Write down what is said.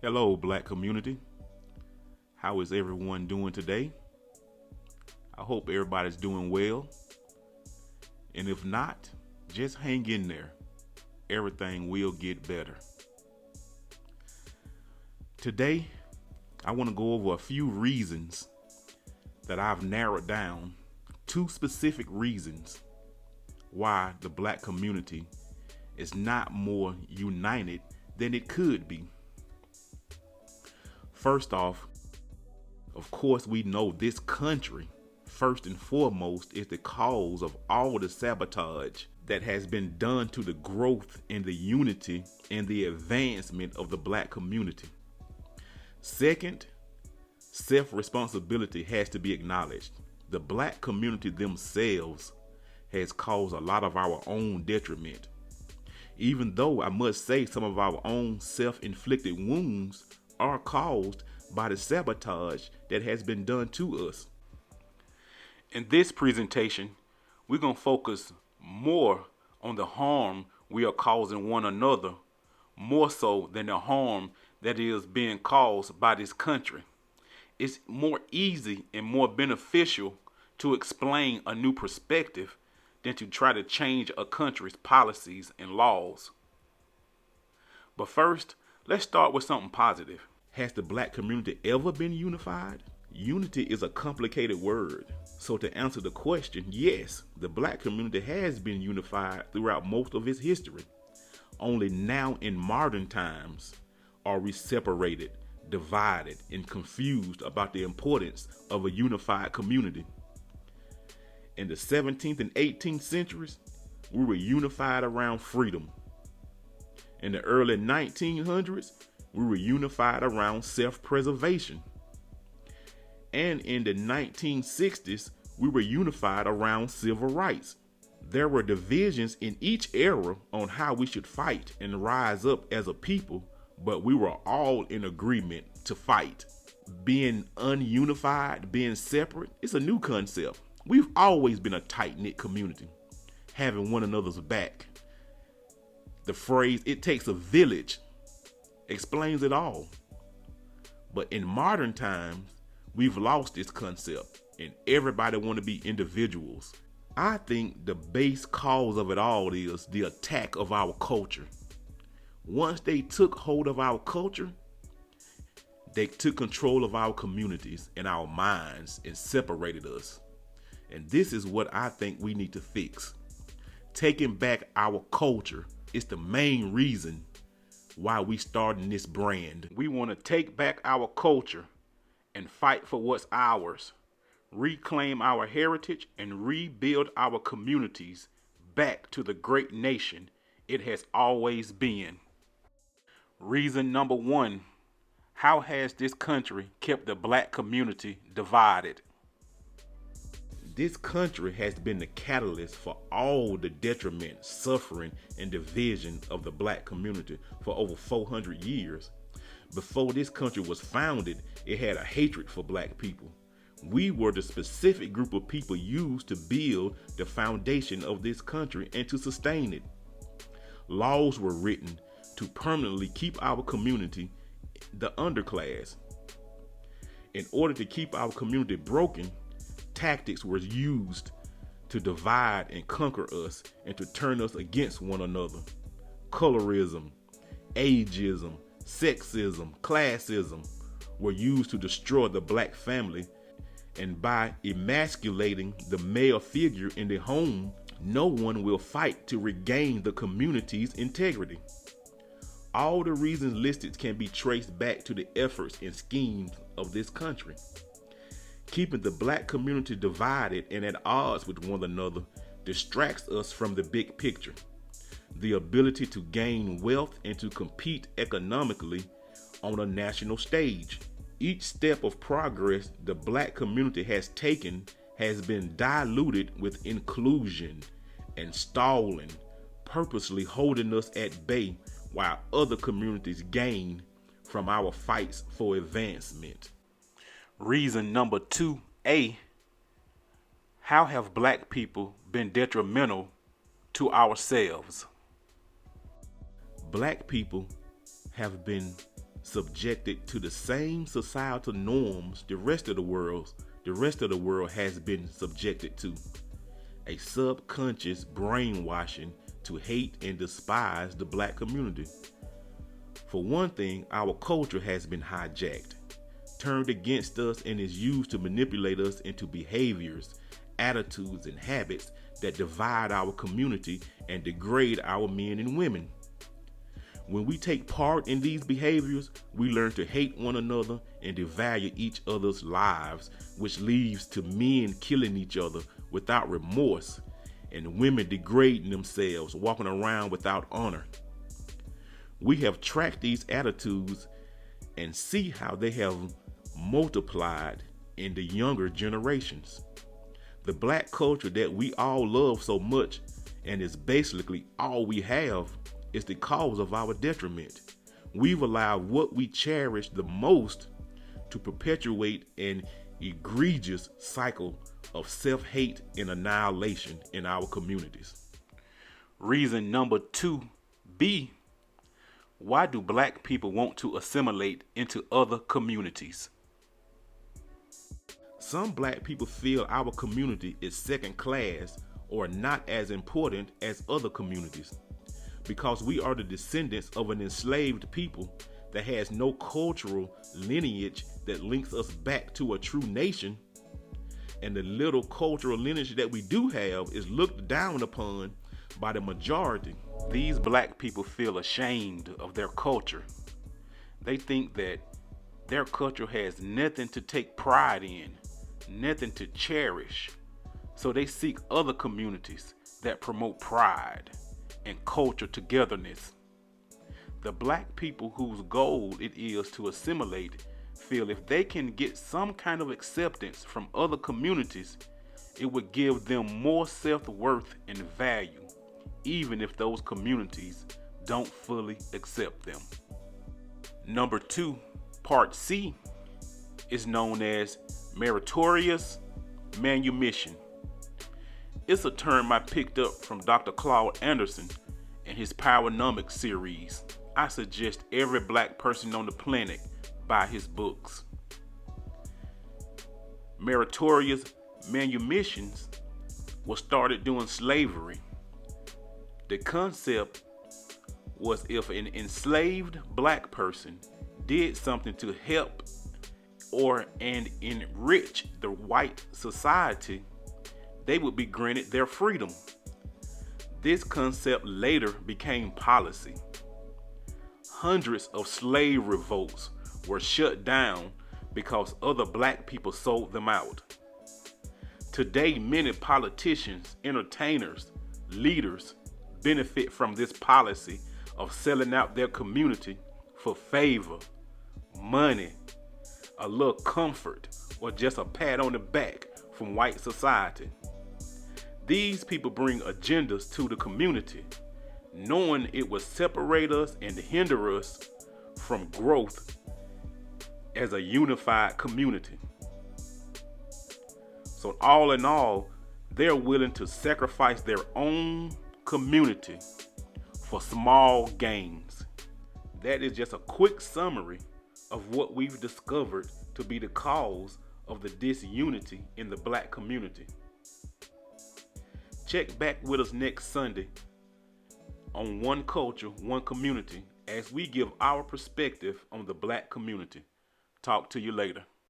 Hello, Black community. How is everyone doing today? I hope everybody's doing well. And if not, just hang in there. Everything will get better. Today, I want to go over a few reasons that I've narrowed down, two specific reasons why the Black community is not more united than it could be. First off, of course, we know this country, first and foremost, is the cause of all the sabotage that has been done to the growth and the unity and the advancement of the Black community. Second, self-responsibility has to be acknowledged. The Black community themselves has caused a lot of our own detriment. Even though I must say some of our own self-inflicted wounds are caused by the sabotage that has been done to us. In this presentation, we're going to focus more on the harm we are causing one another, more so than the harm that is being caused by this country. It's more easy and more beneficial to explain a new perspective than to try to change a country's policies and laws. But first, let's start with something positive. Has the Black community ever been unified? Unity is a complicated word. So to answer the question, yes, the Black community has been unified throughout most of its history. Only now in modern times are we separated, divided, and confused about the importance of a unified community. In the 17th and 18th centuries, we were unified around freedom. In the early 1900s, we were unified around self-preservation. And in the 1960s, we were unified around civil rights. There were divisions in each era on how we should fight and rise up as a people, but we were all in agreement to fight. Being ununified, being separate, it's a new concept. We've always been a tight-knit community, having one another's back. The phrase, "it takes a village," explains it all. But in modern times, we've lost this concept and everybody want to be individuals. I think the base cause of it all is the attack of our culture. Once they took hold of our culture, they took control of our communities and our minds and separated us. And this is what I think we need to fix. Taking back our culture is the main reason why we starting this brand. We want to take back our culture and fight for what's ours, reclaim our heritage, and rebuild our communities back to the great nation it has always been. Reason number one, how has this country kept the Black community divided? This country has been the catalyst for all the detriment, suffering, and division of the Black community for over 400 years. Before this country was founded, it had a hatred for Black people. We were the specific group of people used to build the foundation of this country and to sustain it. Laws were written to permanently keep our community the underclass. In order to keep our community broken, tactics were used to divide and conquer us and to turn us against one another. Colorism, ageism, sexism, classism were used to destroy the Black family, and by emasculating the male figure in the home, no one will fight to regain the community's integrity. All the reasons listed can be traced back to the efforts and schemes of this country. Keeping the Black community divided and at odds with one another distracts us from the big picture, the ability to gain wealth and to compete economically on a national stage. Each step of progress the Black community has taken has been diluted with inclusion and stalling, purposely holding us at bay while other communities gain from our fights for advancement. Reason number 2A, how have Black people been detrimental to ourselves? Black people have been subjected to the same societal norms the rest of the world has been subjected to. A subconscious brainwashing to hate and despise the black community. For one thing, our culture has been hijacked, turned against us, and is used to manipulate us into behaviors, attitudes, and habits that divide our community and degrade our men and women. When we take part in these behaviors, we learn to hate one another and devalue each other's lives, which leads to men killing each other without remorse and women degrading themselves, walking around without honor. We have tracked these attitudes and see how they have multiplied in the younger generations. The black culture that we all love so much and is basically all we have is the cause of our detriment. We've allowed what we cherish the most to perpetuate an egregious cycle of self-hate and annihilation in our communities. Reason number 2B. Why do black people want to assimilate into other communities? Some black people feel our community is second class or not as important as other communities. Because we are the descendants of an enslaved people that has no cultural lineage that links us back to a true nation, and the little cultural lineage that we do have is looked down upon by the majority. These black people feel ashamed of their culture. They think that their culture has nothing to take pride in, nothing to cherish, so they seek other communities that promote pride and culture togetherness. The black people whose goal it is to assimilate feel if they can get some kind of acceptance from other communities, it would give them more self-worth and value, even if those communities don't fully accept them. Number 2, part C, is known as meritorious manumission. It's a term I picked up from Dr. Claude Anderson in his Powernomics series. I suggest every black person on the planet buy his books. Meritorious manumissions was started during slavery. The concept was if an enslaved black person did something to help and enrich the white society, they would be granted their freedom. This concept later became policy. Hundreds of slave revolts were shut down because other black people sold them out. Today, many politicians, entertainers, leaders benefit from this policy of selling out their community for favor, money, a little comfort, or just a pat on the back from white society. These people bring agendas to the community, knowing it will separate us and hinder us from growth as a unified community. So all in all, they're willing to sacrifice their own community for small gains. That is just a quick summary of what we've discovered to be the cause of the disunity in the black community. Check back with us next Sunday on One Culture, One Community as we give our perspective on the black community. Talk to you later.